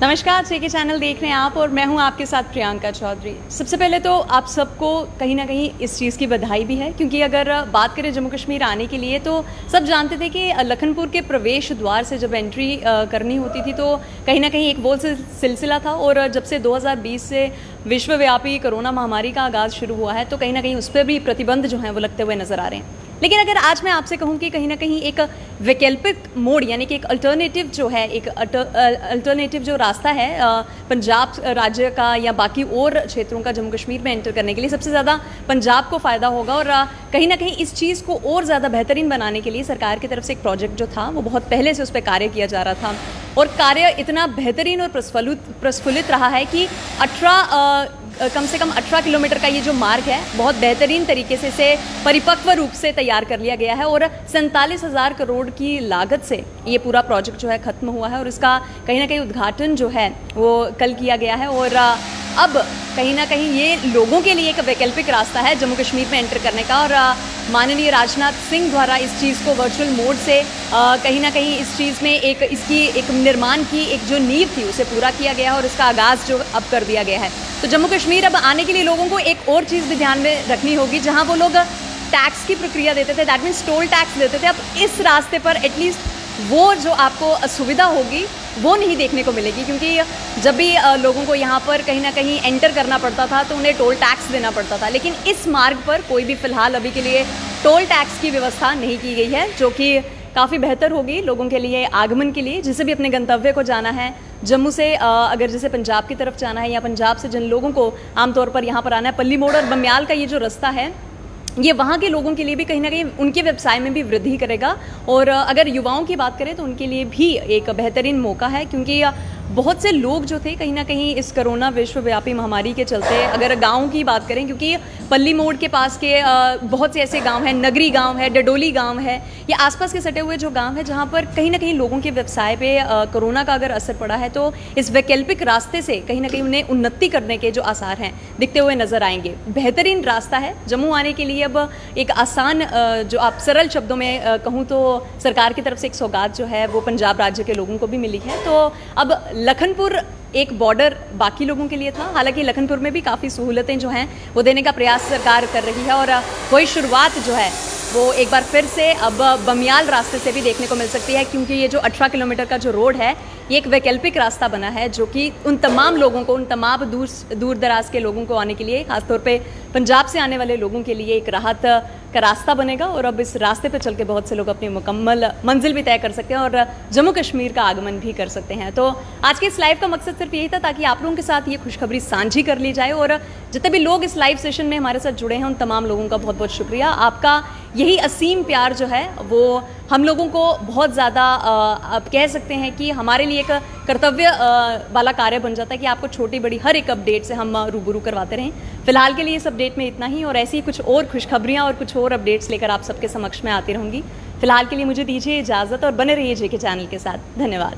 नमस्कार, जेके चैनल देख रहे हैं आप और मैं हूं आपके साथ प्रियंका चौधरी। सबसे पहले तो आप सबको कहीं ना कहीं इस चीज़ की बधाई भी है, क्योंकि अगर बात करें जम्मू कश्मीर आने के लिए तो सब जानते थे कि लखनपुर के प्रवेश द्वार से जब एंट्री करनी होती थी तो कहीं ना कहीं एक वो सिलसिला था। और जब से 2020 से विश्वव्यापी कोरोना महामारी का आगाज़ शुरू हुआ है तो कहीं ना कहीं उस पर भी प्रतिबंध जो हैं वो लगते हुए नज़र आ रहे हैं। लेकिन अगर आज मैं आपसे कहूँ कि कहीं ना कहीं एक वैकल्पिक मोड यानी कि एक अल्टरनेटिव जो है, एक अल्टरनेटिव जो रास्ता है पंजाब राज्य का या बाकी और क्षेत्रों का जम्मू कश्मीर में एंटर करने के लिए, सबसे ज़्यादा पंजाब को फ़ायदा होगा। और कहीं ना कहीं इस चीज़ को और ज़्यादा बेहतरीन बनाने के लिए सरकार की तरफ से एक प्रोजेक्ट जो था वो बहुत पहले से उस पर कार्य किया जा रहा था और कार्य इतना बेहतरीन और प्रस्फुलित रहा है कि कम से कम 18 किलोमीटर का ये जो मार्ग है बहुत बेहतरीन तरीके से इसे परिपक्व रूप से तैयार कर लिया गया है और 47,000 करोड़ की लागत से ये पूरा प्रोजेक्ट जो है ख़त्म हुआ है और इसका कहीं ना कहीं उद्घाटन जो है वो कल किया गया है। और अब कहीं ना कहीं ये लोगों के लिए एक वैकल्पिक रास्ता है जम्मू कश्मीर में एंटर करने का। और माननीय राजनाथ सिंह द्वारा इस चीज़ को वर्चुअल मोड से कहीं ना कहीं इस चीज़ में इसकी एक निर्माण की एक जो नींव थी उसे पूरा किया गया और इसका आगाज़ जो अब कर दिया गया है। तो जम्मू कश्मीर अब आने के लिए लोगों को एक और चीज़ भी ध्यान में रखनी होगी, जहाँ वो लोग टैक्स की प्रक्रिया देते थे, दैट मीन्स टोल टैक्स देते थे, अब इस रास्ते पर एटलीस्ट वो जो आपको सुविधा होगी वो नहीं देखने को मिलेगी, क्योंकि जब भी लोगों को यहाँ पर कहीं ना कहीं एंटर करना पड़ता था तो उन्हें टोल टैक्स देना पड़ता था। लेकिन इस मार्ग पर कोई भी फ़िलहाल अभी के लिए टोल टैक्स की व्यवस्था नहीं की गई है, जो कि काफ़ी बेहतर होगी लोगों के लिए आगमन के लिए। जिसे भी अपने गंतव्य को जाना है जम्मू से, अगर जैसे पंजाब की तरफ जाना है या पंजाब से जिन लोगों को आमतौर पर यहाँ पर आना है, पल्ली मोड़ और बमियाल का ये जो रास्ता है ये वहाँ के लोगों के लिए भी कहीं ना कहीं उनके व्यवसाय में भी वृद्धि करेगा। और अगर युवाओं की बात करें तो उनके लिए भी एक बेहतरीन मौका है, क्योंकि बहुत से लोग जो थे कहीं ना कहीं इस कोरोना विश्वव्यापी महामारी के चलते, अगर गाँव की बात करें, क्योंकि पल्ली मोड़ के पास के बहुत से ऐसे गांव हैं, नगरी गांव है, डडोली गांव है, या आसपास के सटे हुए जो गांव है जहां पर कहीं ना कहीं लोगों के व्यवसाय पे कोरोना का अगर असर पड़ा है तो इस वैकल्पिक रास्ते से कहीं ना कहीं उन्हें उन्नति करने के जो आसार हैं दिखते हुए नजर आएंगे। बेहतरीन रास्ता है जम्मू आने के लिए। अब एक आसान, जो आप सरल शब्दों में कहूँ तो सरकार की तरफ से एक सौगात जो है वो पंजाब राज्य के लोगों को भी मिली है। तो अब लखनपुर एक बॉर्डर बाकी लोगों के लिए था, हालांकि लखनपुर में भी काफ़ी सहूलतें जो हैं वो देने का प्रयास सरकार कर रही है और वही शुरुआत जो है वो एक बार फिर से अब बमियाल रास्ते से भी देखने को मिल सकती है, क्योंकि ये जो 18 किलोमीटर का जो रोड है ये एक वैकल्पिक रास्ता बना है जो कि उन तमाम लोगों को, उन तमाम दूर दराज के लोगों को आने के लिए, खासतौर पे पंजाब से आने वाले लोगों के लिए एक राहत का रास्ता बनेगा। और अब इस रास्ते पर चल के बहुत से लोग अपनी मुकम्मल मंजिल भी तय कर सकते हैं और जम्मू कश्मीर का आगमन भी कर सकते हैं। तो आज के इस लाइव का मकसद सिर्फ यही था ताकि आप लोगों के साथ ये खुशखबरी साझी कर ली जाए। और जितने भी लोग इस लाइव सेशन में हमारे साथ जुड़े हैं उन तमाम लोगों का बहुत बहुत शुक्रिया। आपका यही असीम प्यार जो है वो हम लोगों को बहुत ज़्यादा आप कह सकते हैं कि हमारे लिए एक कर्तव्य वाला कार्य बन जाता है कि आपको छोटी बड़ी हर एक अपडेट से हम रूबरू करवाते रहें। फिलहाल के लिए इस अपडेट में इतना ही, और ऐसी कुछ और खुशखबरियाँ और कुछ और अपडेट्स लेकर आप सबके समक्ष में आती रहूँगी। फिलहाल के लिए मुझे दीजिए इजाज़त और बने रहिए जेके चैनल के साथ। धन्यवाद।